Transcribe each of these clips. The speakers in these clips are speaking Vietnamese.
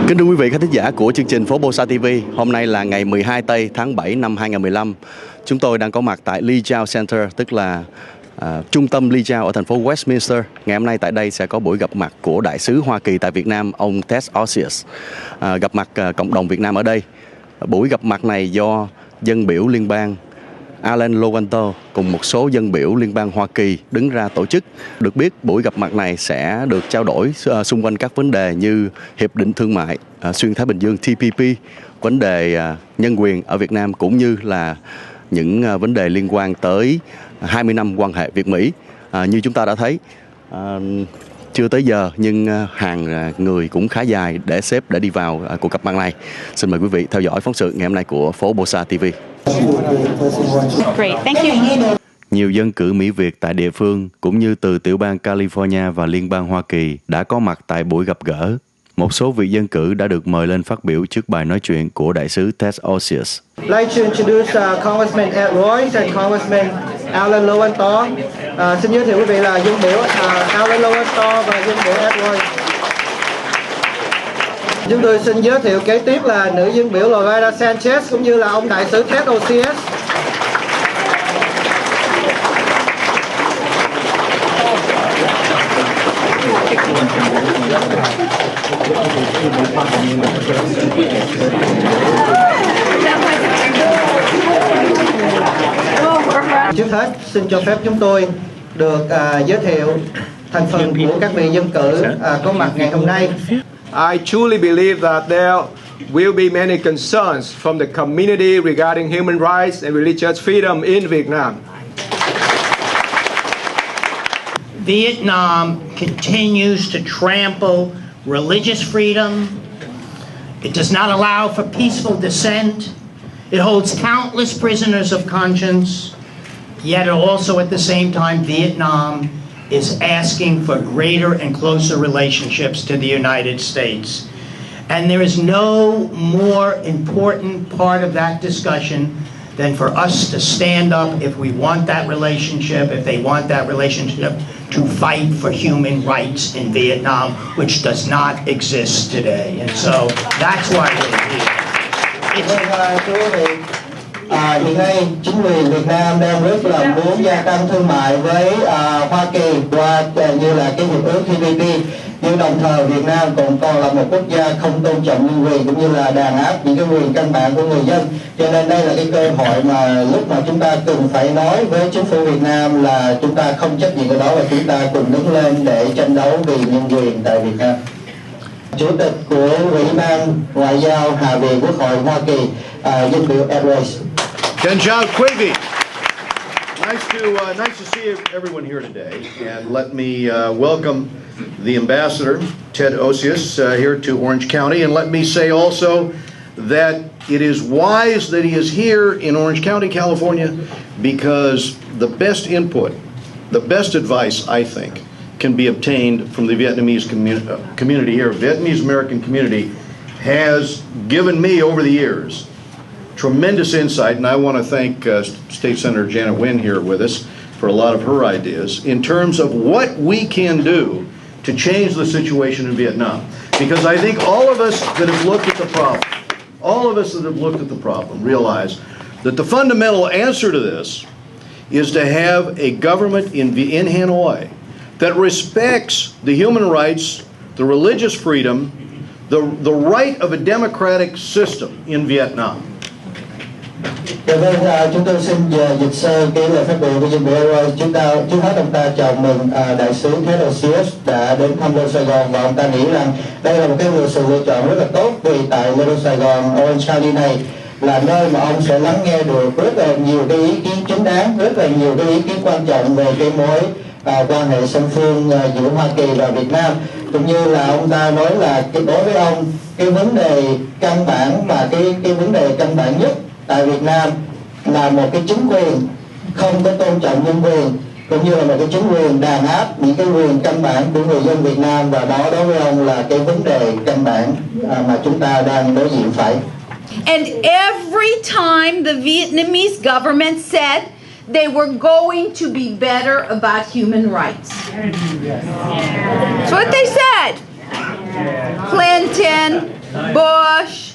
Kính thưa quý vị khán thính giả của chương trình PhoBolsaTV, hôm nay là ngày 12 Tây tháng 7 năm 2015. Chúng tôi đang có mặt tại Lee Chao Center, tức là trung tâm Lee Chao ở thành phố Westminster. Ngày hôm nay tại đây sẽ có buổi gặp mặt của Đại sứ Hoa Kỳ tại Việt Nam, ông Ted Osious, gặp mặt cộng đồng Việt Nam ở đây. Buổi gặp mặt này do dân biểu liên bang Alan Lowanto cùng một số dân biểu liên bang Hoa Kỳ đứng ra tổ chức. Được biết buổi gặp mặt này sẽ được trao đổi xung quanh các vấn đề như Hiệp định Thương mại Xuyên Thái Bình Dương TPP, vấn đề nhân quyền ở Việt Nam cũng như là những vấn đề liên quan tới 20 năm quan hệ Việt Mỹ. Như chúng ta đã thấy, chưa tới giờ nhưng hàng người cũng khá dài để xếp để đi vào cuộc gặp mặt này. Xin mời quý vị theo dõi phóng sự ngày hôm nay của PhoBolsaTV. Great, thank you. Nhiều dân cử Mỹ Việt tại địa phương cũng như từ tiểu bang California và liên bang Hoa Kỳ đã có mặt tại buổi gặp gỡ. Một số vị dân cử đã được mời lên phát biểu trước bài nói chuyện của Đại sứ Ted Osious. I'd like to introduce Congressman Ed Royce and Congressman Alan Lowanto. Xin giới thiệu quý vị là dân biểu Alan Lowanto và dân biểu Ed Royce. Chúng tôi xin giới thiệu kế tiếp là nữ dân biểu Loretta Sanchez cũng như là ông Đại sứ Ted Osious. Trước hết, xin cho phép chúng tôi được giới thiệu thành phần của các vị dân cử có mặt ngày hôm nay. I truly believe that there will be many concerns from the community regarding human rights and religious freedom in Vietnam. Vietnam continues to trample religious freedom. It does not allow for peaceful dissent. It holds countless prisoners of conscience. Yet also at the same time, Vietnam is asking for greater and closer relationships to the United States. And there is no more important part of that discussion than for us to stand up if we want that relationship, if they want that relationship, to fight for human rights in Vietnam, which does not exist today. And so that's why we're here. Hiện nay chính quyền Việt Nam đang rất là muốn gia tăng thương mại với Hoa Kỳ qua như là cái hiệp ước TPP, nhưng đồng thời Việt Nam cũng còn là một quốc gia không tôn trọng nhân quyền cũng như là đàn áp những cái quyền căn bản của người dân. Cho nên đây là cái cơ hội mà lúc mà chúng ta cần phải nói với chính phủ Việt Nam là chúng ta không chấp nhận cái đó và chúng ta cùng đứng lên để tranh đấu vì nhân quyền tại Việt Nam. Chủ tịch của Ủy ban Ngoại giao Hạ viện Quốc hội Hoa Kỳ, dân biểu Ed Royce. Kenjal Quavy. Nice to see everyone here today, and let me welcome the ambassador Ted Osious here to Orange County, and let me say also that it is wise that he is here in Orange County, California, because the best input, the best advice, I think, can be obtained from the Vietnamese community here. Vietnamese American community has given me over the years tremendous insight, and I want to thank State Senator Janet Nguyen here with us for a lot of her ideas in terms of what we can do to change the situation in Vietnam. Because I think all of us that have looked at the problem, realize that the fundamental answer to this is to have a government in Hanoi that respects the human rights, the religious freedom, the right of a democratic system in Vietnam. Dạ vâng, chúng tôi xin dịch sơ cái lời phát biểu của dân biểu Roy. Trước hết ông ta chào mừng Đại sứ Ted Osious đã đến thăm lên Sài Gòn, và ông ta nghĩ rằng đây là một cái sự lựa chọn rất là tốt, vì tại lên Sài Gòn, Orange County này là nơi mà ông sẽ lắng nghe được rất là nhiều cái ý kiến chính đáng, rất là nhiều cái ý kiến quan trọng về cái mối quan hệ song phương giữa Hoa Kỳ và Việt Nam, cũng như là ông ta nói là đối với ông cái vấn đề căn bản và cái vấn đề căn bản nhất tại Việt Nam là một cái chính quyền không có tôn trọng nhân quyền, cũng như là một cái chính quyền đàn áp những cái quyền căn bản của người dân Việt Nam, và đó đối với ông là cái vấn đề căn bản mà chúng ta đang đối diện phải. And every time the Vietnamese government said they were going to be better about human rights. That's what they said. Clinton, Bush.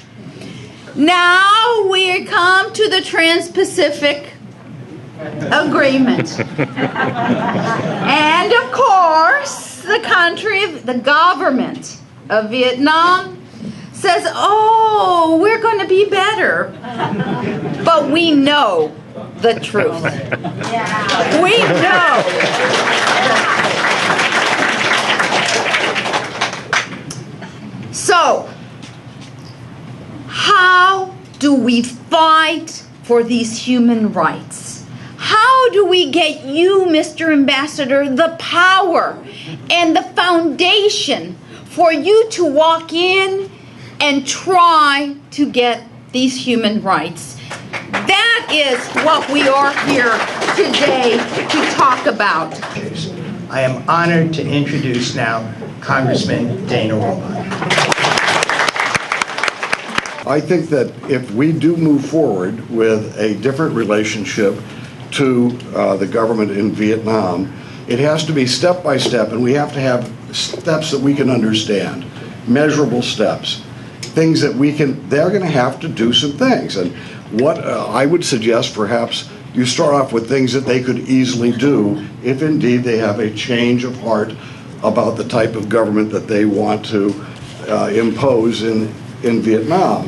Now we come to the Trans-Pacific Agreement. And of course, the government of Vietnam says, oh, we're going to be better. But we know the truth. We know. So, how do we fight for these human rights? How do we get you, Mr. Ambassador, the power and the foundation for you to walk in and try to get these human rights? That is what we are here today to talk about. I am honored to introduce now Congressman Dana Roebuck. I think that if we do move forward with a different relationship to the government in Vietnam, it has to be step by step, and we have to have steps that we can understand, measurable steps, things that we can, they're going to have to do some things. And what I would suggest, perhaps you start off with things that they could easily do if indeed they have a change of heart about the type of government that they want to impose in Vietnam.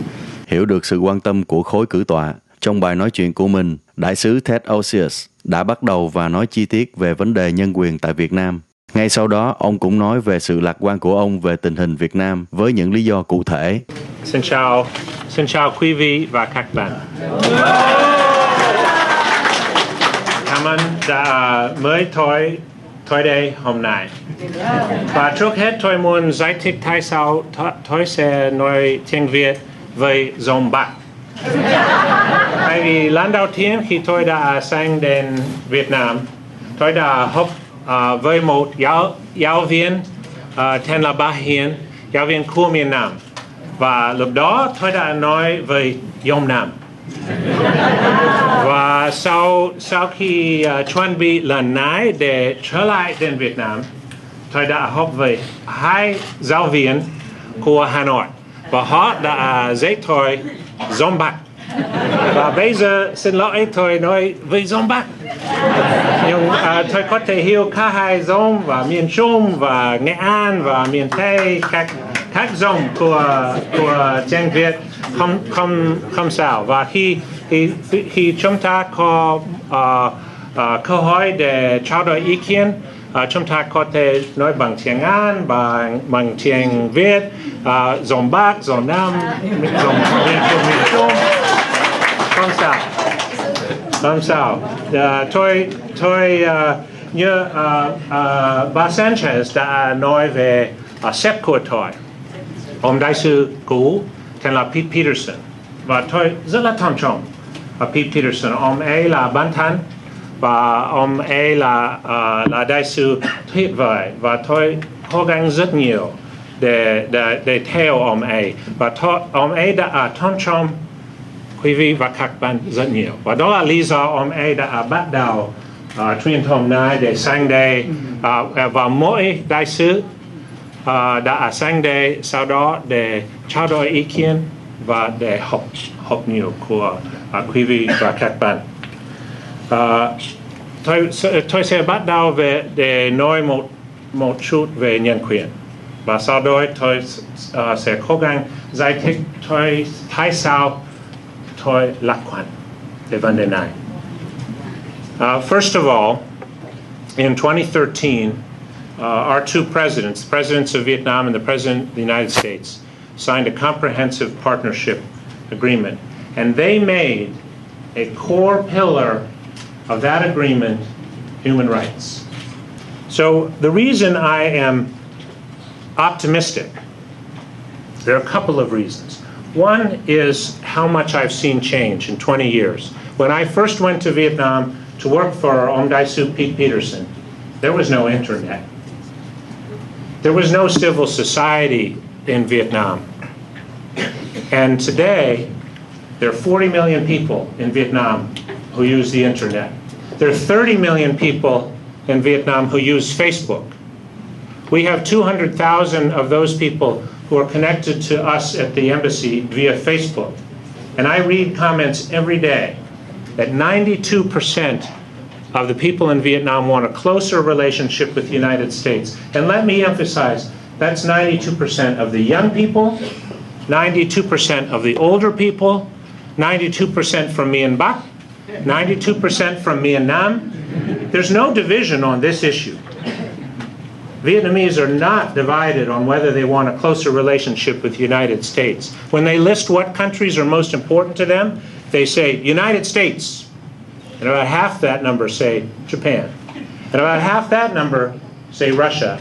Hiểu được sự quan tâm của khối cử tọa, trong bài nói chuyện của mình, Đại sứ Ted Osious đã bắt đầu và nói chi tiết về vấn đề nhân quyền tại Việt Nam. Ngay sau đó, ông cũng nói về sự lạc quan của ông về tình hình Việt Nam với những lý do cụ thể. Xin chào quý vị và các bạn. Cảm ơn đã mời tôi đây hôm nay. Và trước hết tôi muốn giải thích tại sao tôi sẽ nói tiếng Việt với giọng Bắc. Tại vì lần đầu tiên khi tôi đã sang đến Việt Nam, tôi đã học với một giáo viên tên là Bà Hiền, giáo viên của miền Nam. Và lúc đó tôi đã nói với giọng Nam. Và sau khi chuẩn bị lần này để trở lại đến Việt Nam, tôi đã học với hai giáo viên của Hà Nội. Và họ đã dạy tôi giọng Bắc. Và bây giờ xin lỗi tôi nói với giọng Bắc. Nhưng tôi có thể hiểu cả hai giọng và miền Trung và Nghệ An và miền Tây, các giọng của tiếng Việt không sao. Và khi chúng ta có cơ hội để trao đổi ý kiến, chúng ta có thể nói bằng tiếng Anh, bằng tiếng Việt, giọng Bắc, giọng Nam, giọng miền Trung. Không sao. Tôi như bà Sanchez đã nói về sếp của tôi, ông đại sứ cũ tên là Pete Peterson. Và tôi rất là tôn trọng Pete Peterson. Ông ấy là bạn thân và ông ấy là đại sứ tuyệt vời. Và tôi cố gắng rất nhiều để theo ông ấy. Và ông ấy đã tôn trọng quý vị và các bạn rất nhiều. Và đó là lý do ông ấy đã bắt đầu truyền thông này để sang đây. Và mỗi đại sứ đã sang đây sau đó để trao đổi ý kiến và để học nhiều của quý vị và các bạn. Tôi sẽ bắt đầu để nói một chút về nhân quyền. Và sau đó tôi sẽ cố gắng giải thích tại sao tôi lạc quan về vấn đề này. First of all, in 2013, our two presidents, the presidents of Vietnam and the president of the United States, signed a comprehensive partnership agreement. And they made a core pillar of that agreement human rights. So the reason I am optimistic, there are a couple of reasons. One is how much I've seen change in 20 years. When I first went to Vietnam to work for Ông Đại sứ Pete Peterson, there was no internet. There was no civil society in Vietnam. And today, there are 40 million people in Vietnam who use the internet. There are 30 million people in Vietnam who use Facebook. We have 200,000 of those people who are connected to us at the embassy via Facebook. And I read comments every day that 92% of the people in Vietnam want a closer relationship with the United States. And let me emphasize, that's 92% of the young people, 92% of the older people, 92% from Mien Bắc, 92% from Mien Nam. There's no division on this issue. Vietnamese are not divided on whether they want a closer relationship with the United States. When they list what countries are most important to them, they say United States. And about half that number say Japan. And about half that number say Russia.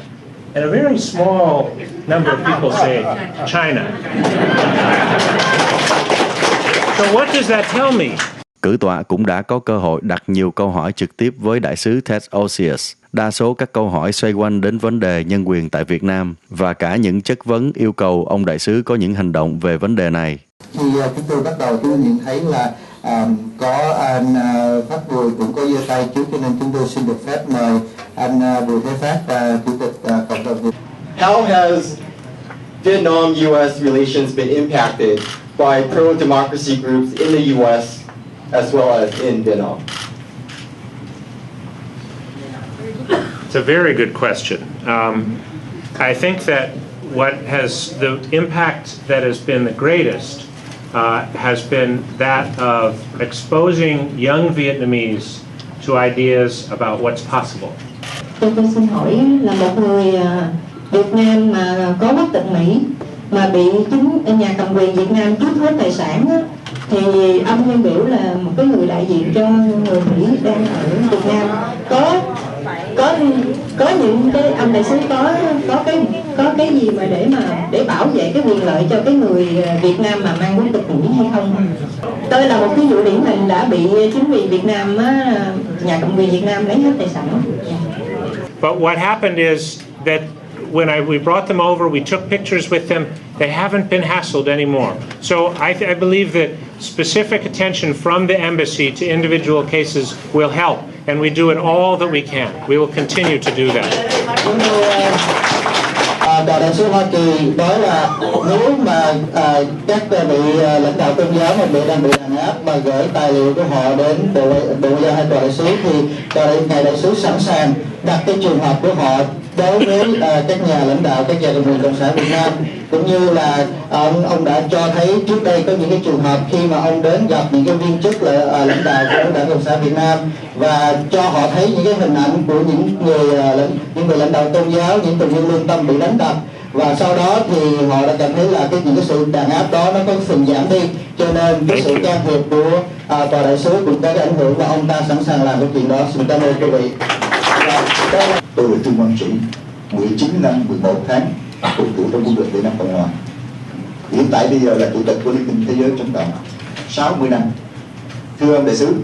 And a very small number of people say China. So what does that tell me? Cử tọa cũng đã có cơ hội đặt nhiều câu hỏi trực tiếp với đại sứ Ted Osious. Đa số các câu hỏi xoay quanh đến vấn đề nhân quyền tại Việt Nam và cả những chất vấn yêu cầu ông đại sứ có những hành động về vấn đề này. Khi chúng tôi bắt đầu chúng tôi nhìn thấy là có anh Phát Bùi cũng có giơ tay trước, cho nên chúng tôi xin được phép mời anh Bùi Thế Phát, Chủ tịch Cộng đồng Việt. How has Vietnam-U.S. relations been impacted by pro-democracy groups in the U.S. as well as in Vietnam? It's a very good question. I think that what has the impact that has been the greatest has been that of exposing young Vietnamese to ideas about what's possible. Tôi xin hỏi là một người Việt Nam mà có quốc tịch Mỹ mà bị nhà cầm quyền Việt Nam cướp hết tài sản á, thì ông Nhân Biểu là một cái người đại diện cho người Mỹ đang ở Việt Nam, có những cái ông đại sứ có cái gì mà để bảo vệ cái quyền lợi cho cái người Việt Nam mà mang quốc tịch Mỹ hay không? Tôi là một cái vụ điển hình đã bị chính quyền Việt Nam nhà cầm quyền Việt Nam lấy hết tài sản. But what happened is that when we brought them over, we took pictures with them. They haven't been hassled anymore. So I believe that specific attention from the embassy to individual cases will help, and we do it all that we can. We will continue to do that. Đoàn đại sứ Hoa Kỳ nói là nếu mà các vị lãnh đạo tôn giáo mà đang bị đàn áp mà gửi tài liệu của họ đến Bộ Ngoại giao hay tòa đại sứ thì ngài đại sứ sẵn sàng đặt cái trường hợp của họ đối với các nhà lãnh đạo, các nhà cầm quyền cộng sản Việt Nam, cũng như là ông đã cho thấy trước đây có những cái trường hợp khi mà ông đến gặp những cái viên chức lãnh đạo của Đảng Cộng sản Việt Nam và cho họ thấy những cái hình ảnh của những người lãnh đạo tôn giáo, những tù nhân lương tâm bị đánh đập, và sau đó thì họ đã cảm thấy là những cái sự đàn áp đó nó có phần giảm đi, cho nên cái sự can thiệp của tòa đại sứ cũng có cái ảnh hưởng và ông ta sẵn sàng làm cái chuyện đó. Xin cảm ơn quý vị. Tôi là Thương Quang Sĩ, 19 năm 11 tháng phục vụ trong quân đội Việt Nam Cộng Hòa. Hiện tại bây giờ là chủ tịch của Liên minh Thế giới chống cộng 60 năm. Thưa ông đại sứ,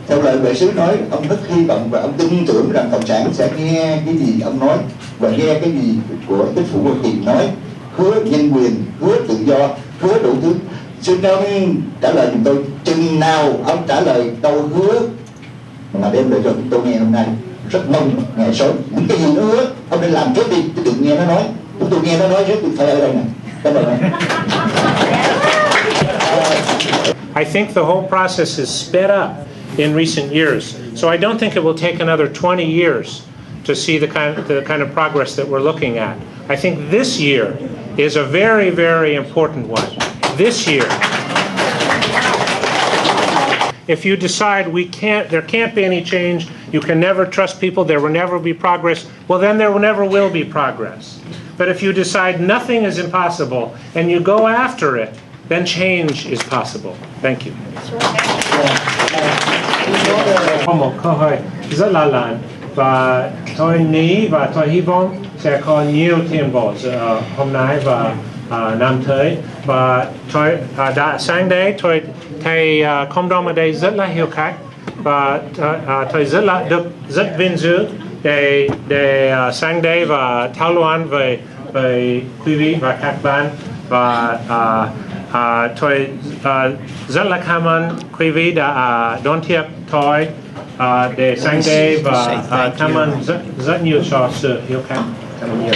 theo lời đại sứ nói, ông rất hy vọng và ông tin tưởng rằng cộng sản sẽ nghe cái gì ông nói và nghe cái gì của chính phủ Hoa Kỳ nói, hứa nhân quyền, hứa tự do, hứa đủ thứ. Xin ông trả lời giùm tôi, chừng nào ông trả lời câu hứa mà đem lại cho chúng tôi nghe hôm nay. Rất mong ngày sớm những cái gì nó hứa ông nên làm trước đi, chứ đừng nghe nó nói. Chúng tôi nghe nó nói rất phải ở đây này. Cảm ơn. I think the whole process is sped up in recent years, so I don't think it will take another 20 years to see the kind of progress that we're looking at. I think this year is a very, very important one. This year. If you decide there can't be any change, you can never trust people, there will never be progress, well then there never will be progress. But if you decide nothing is impossible and you go after it, then change is possible. Thank you. Có một câu hỏi rất là lớn và tôi nghĩ và tôi hy vọng sẽ có nhiều tiến bộ hôm nay và năm tới, và tôi đã sáng đây tôi thấy cộng đồng ở đây rất là hiểu khách và tôi rất vinh dự để sáng đây và thảo luận về quý vị và các bạn, và tôi rất là cảm ơn quý vị đã đón tiếp tôi để sáng đây và cảm ơn rất nhiều cho sự hiểu khách. Cảm ơn nhiều.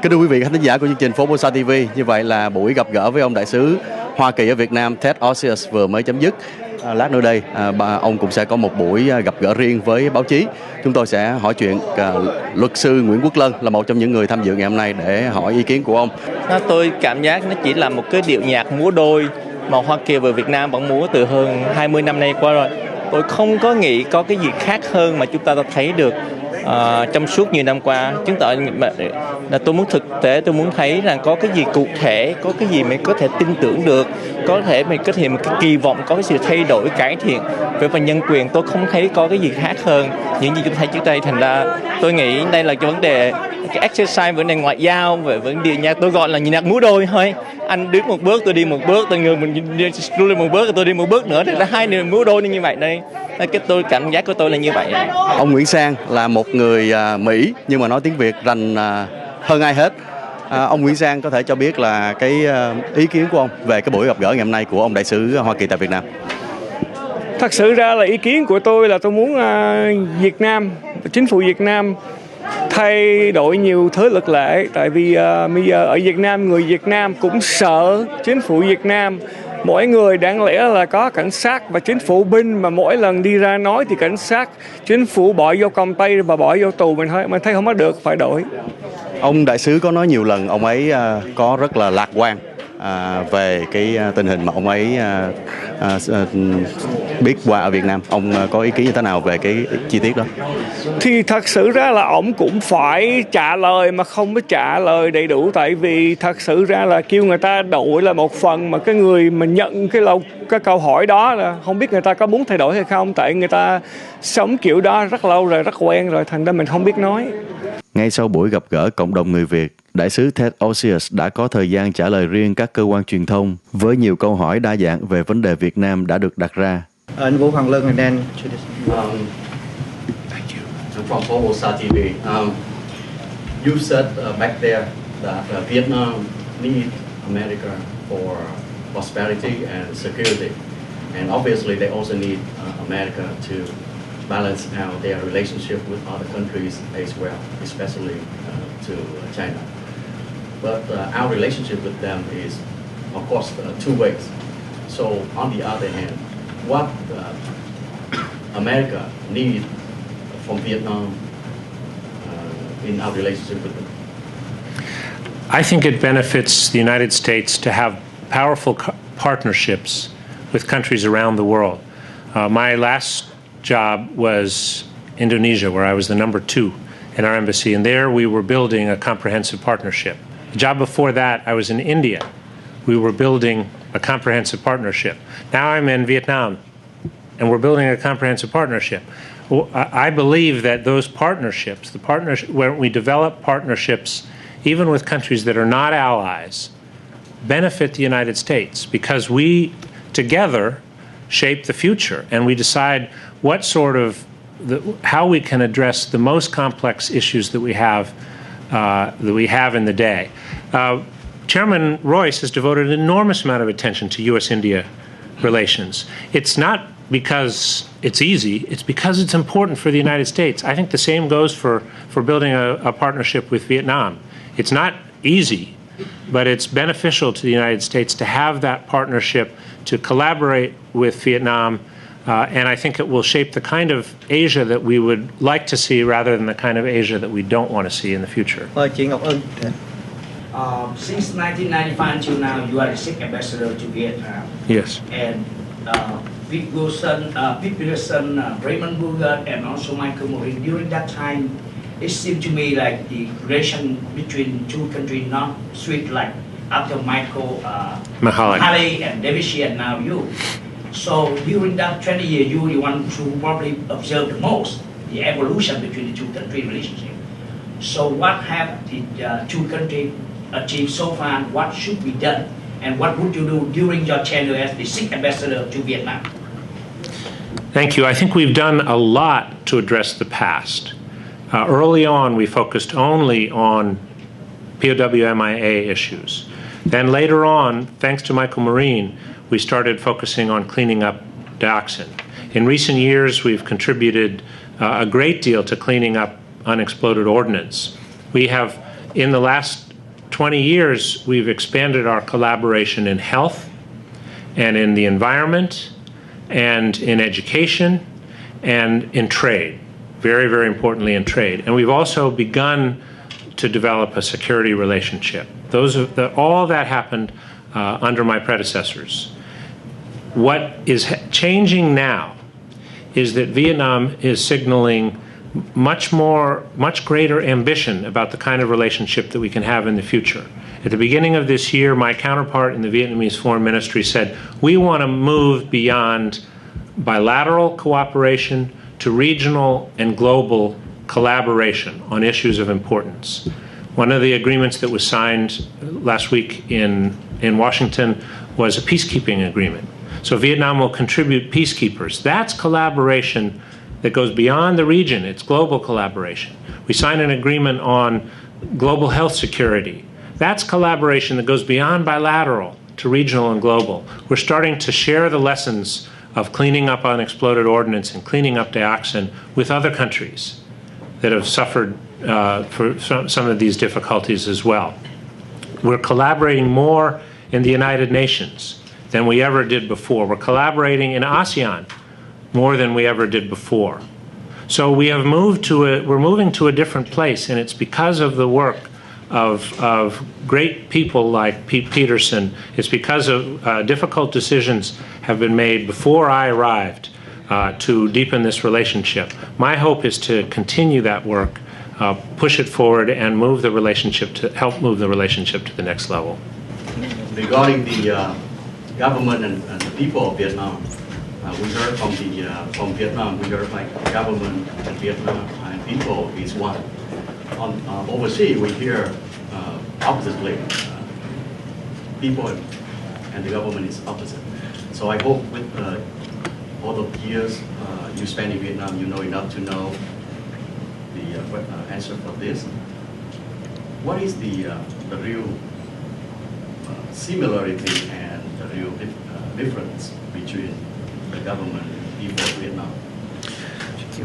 Kính thưa quý vị khán thính giả của chương trình PhoBolsaTV, như vậy là buổi gặp gỡ với ông đại sứ Hoa Kỳ ở Việt Nam Ted Osious vừa mới chấm dứt. Lát nữa đây, ông cũng sẽ có một buổi gặp gỡ riêng với báo chí. Chúng tôi sẽ hỏi chuyện luật sư Nguyễn Quốc Lân là một trong những người tham dự ngày hôm nay để hỏi ý kiến của ông. Tôi cảm giác nó chỉ là một cái điệu nhạc múa đôi mà Hoa Kỳ và Việt Nam vẫn múa từ hơn 20 năm nay qua rồi. Tôi không có nghĩ có cái gì khác hơn mà chúng ta đã thấy được trong suốt nhiều năm qua. Chứng tỏ là tôi muốn thực tế, tôi muốn thấy rằng có cái gì cụ thể, có cái gì mình có thể tin tưởng được, có thể mình có thể một cái kỳ vọng, có cái sự thay đổi, cải thiện về phần nhân quyền. Tôi không thấy có cái gì khác hơn những gì chúng ta thấy trước đây. Thành ra tôi nghĩ đây là cái vấn đề, cái exercise vấn đề ngoại giao, về vấn đề nhạc, tôi gọi là nhạc múa đôi thôi. Anh đứng một bước, tôi đi một bước, tôi đi một bước, tôi đi một bước nữa, thì là hai người múa đôi như vậy đây. Cái tôi cảm giác của tôi là như vậy. Ông Nguyễn Sang là một người Mỹ nhưng mà nói tiếng Việt rành hơn ai hết. Ông Nguyễn Sang có thể cho biết là cái ý kiến của ông về cái buổi gặp gỡ ngày hôm nay của ông đại sứ Hoa Kỳ tại Việt Nam. Thật sự ra là ý kiến của tôi là tôi muốn Việt Nam, chính phủ Việt Nam thay đổi nhiều thứ luật lệ. Tại vì bây giờ ở Việt Nam, người Việt Nam cũng sợ chính phủ Việt Nam. Mỗi người đáng lẽ là có cảnh sát và chính phủ binh, mà mỗi lần đi ra nói thì cảnh sát, chính phủ bỏ vô còng tay và bỏ vô tù. Mình thấy không có được, phải đổi. Ông đại sứ có nói nhiều lần ông ấy có rất là lạc quan về cái tình hình mà ông ấy biết qua ở Việt Nam. Ông có ý kiến như thế nào về cái chi tiết đó? Thì thật sự ra là ông cũng phải trả lời mà không có trả lời đầy đủ. Tại vì thật sự ra là kêu người ta đổi là một phần, mà cái người mà nhận cái câu hỏi đó là không biết người ta có muốn thay đổi hay không. Tại người ta sống kiểu đó rất lâu rồi, rất quen rồi, thành ra mình không biết nói. Ngay sau buổi gặp gỡ cộng đồng người Việt, đại sứ Ted Osious đã có thời gian trả lời riêng các cơ quan truyền thông với nhiều câu hỏi đa dạng về vấn đề Việt Nam đã được đặt ra. Anh Vũ Hoàng Lân, Thank you. I'm from PhoBolsaTV. You said back there that Vietnam need America for prosperity and security, and obviously they also need America to balance out their relationship with other countries as well, especially to China. But our relationship with them is, of course, two ways. So on the other hand, what America needs from Vietnam in our relationship with them? I think it benefits the United States to have powerful partnerships with countries around the world. My last job was Indonesia, where I was the number 2 in our embassy, and there we were building a comprehensive partnership. The job before that, I was in India. We were building a comprehensive partnership. Now I'm in Vietnam, and we're building a comprehensive partnership. I believe that those partnerships, where we develop partnerships even with countries that are not allies, benefit the United States, because we together shape the future, and we decide what sort of how we can address the most complex issues that we have in the day. Chairman Royce has devoted an enormous amount of attention to U.S.-India relations. It's not because it's easy, it's because it's important for the United States. I think the same goes for building a partnership with Vietnam. It's not easy, but it's beneficial to the United States to have that partnership, to collaborate with Vietnam, and I think it will shape the kind of Asia that we would like to see rather than the kind of Asia that we don't want to see in the future. Chị Ngọc Ân. Since 1995 until now, you are the sixth ambassador to Vietnam. Yes. And Pete Wilson, Raymond Burger, and also Michael Morin. During that time, it seemed to me like the relation between two countries not sweet like after Michael Mahali and David Shea and now you. So during that 20 years, you the one to probably observe the most the evolution between the two country relationship. So what have the two countries achieved so far? What should be done? And what would you do during your tenure as the sixth ambassador to Vietnam? Thank you. I think we've done a lot to address the past. Early on, we focused only on POW/MIA issues. Then later on, thanks to Michael Morin, we started focusing on cleaning up dioxin. In recent years, we've contributed a great deal to cleaning up unexploded ordnance. We have, in the last 20 years, we've expanded our collaboration in health and in the environment and in education and in trade, very, very importantly in trade. And we've also begun to develop a security relationship. All that happened under my predecessors. What is changing now is that Vietnam is signaling much greater ambition about the kind of relationship that we can have in the future. At the beginning of this year, my counterpart in the Vietnamese Foreign Ministry said, we want to move beyond bilateral cooperation to regional and global collaboration on issues of importance. One of the agreements that was signed last week in Washington was a peacekeeping agreement. So Vietnam will contribute peacekeepers. That's collaboration that goes beyond the region. It's global collaboration. We signed an agreement on global health security. That's collaboration that goes beyond bilateral to regional and global. We're starting to share the lessons of cleaning up unexploded ordnance and cleaning up dioxin with other countries that have suffered for some of these difficulties as well. We're collaborating more in the United Nations than we ever did before. We're collaborating in ASEAN more than we ever did before. So we're moving to a different place, and it's because of the work of great people like Pete Peterson. It's because of difficult decisions have been made before I arrived to deepen this relationship. My hope is to continue that work, push it forward, and help move the relationship to the next level. Regarding the government and the people of Vietnam, we heard from Vietnam, we heard like government and Vietnam and people is one. Overseas, we hear oppositely. People and the government is opposite. So I hope with all the years you spend in Vietnam, you know enough to know the answer for this. What is the real similarity and the real difference between the government and people of Vietnam?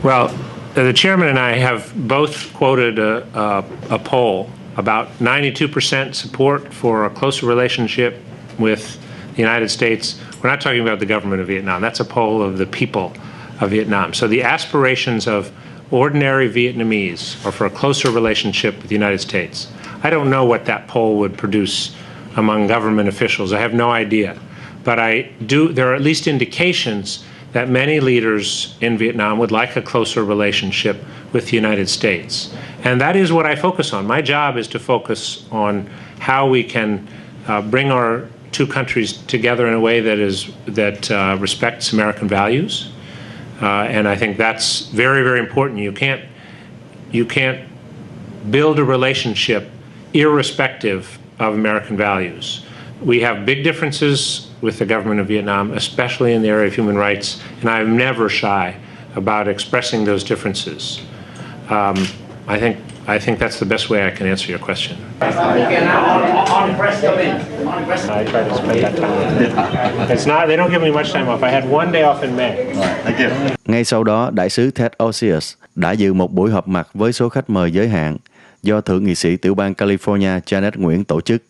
Well, the chairman and I have both quoted a poll about 92% support for a closer relationship with the United States. We're not talking about the government of Vietnam. That's a poll of the people of Vietnam. So the aspirations of ordinary Vietnamese are for a closer relationship with the United States. I don't know what that poll would produce among government officials. I have no idea. But there are at least indications that many leaders in Vietnam would like a closer relationship with the United States. And that is what I focus on. My job is to focus on how we can bring our two countries together in a way that respects American values. And I think that's very, very important. You can't build a relationship irrespective of American values. We have big differences with the government of Vietnam, especially in the area of human rights, and I'm never shy about expressing those differences. I think that's the best way I can answer your question. Okay, now on the press come in. I try to spend that time. They don't give me much time off. I had one day off in May. Thank you. Ngay sau đó, Đại sứ Ted Osious đã dự một buổi họp mặt với số khách mời giới hạn do Thượng nghị sĩ tiểu bang California Janet Nguyễn tổ chức.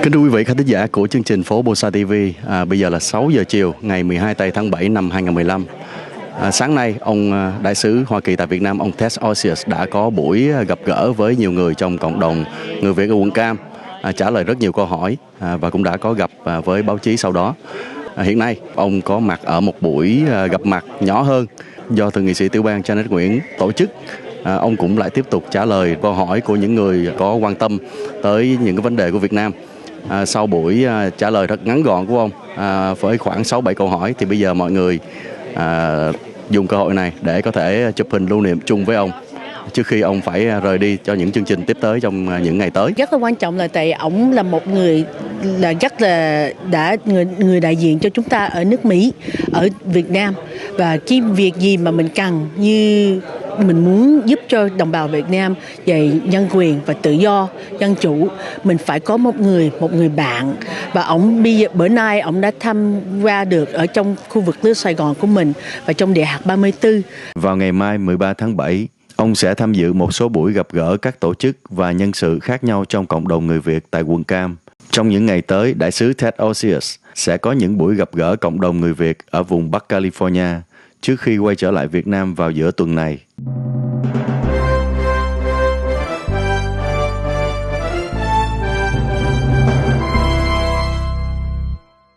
Kính thưa quý vị khán thính giả của chương trình PhoBolsaTV, bây giờ là 6 giờ chiều ngày 12 tây tháng 7 năm 2015. Sáng nay, ông đại sứ Hoa Kỳ tại Việt Nam, ông Ted Osious đã có buổi gặp gỡ với nhiều người trong cộng đồng người Việt ở quận Cam, trả lời rất nhiều câu hỏi và cũng đã có gặp với báo chí sau đó. Hiện nay, ông có mặt ở một buổi gặp mặt nhỏ hơn do Thượng nghị sĩ tiểu bang Janet Nguyễn tổ chức. Ông cũng lại tiếp tục trả lời câu hỏi của những người có quan tâm tới những cái vấn đề của Việt Nam. Sau buổi trả lời rất ngắn gọn của ông với khoảng 6-7 câu hỏi thì bây giờ mọi người dùng cơ hội này để có thể chụp hình lưu niệm chung với ông trước khi ông phải rời đi cho những chương trình tiếp tới trong những ngày tới. Rất là quan trọng là tại ổng là một người là rất là người đại diện cho chúng ta ở nước Mỹ, ở Việt Nam, và cái việc gì mà mình cần như mình muốn giúp cho đồng bào Việt Nam về nhân quyền và tự do, dân chủ, mình phải có một người bạn. Và ổng bây giờ bữa nay ổng đã tham gia được ở trong khu vực nước Sài Gòn của mình và trong Đại học 34. Vào ngày mai 13 tháng 7, ông sẽ tham dự một số buổi gặp gỡ các tổ chức và nhân sự khác nhau trong cộng đồng người Việt tại quận Cam. Trong những ngày tới, đại sứ Ted Osious sẽ có những buổi gặp gỡ cộng đồng người Việt ở vùng Bắc California trước khi quay trở lại Việt Nam vào giữa tuần này.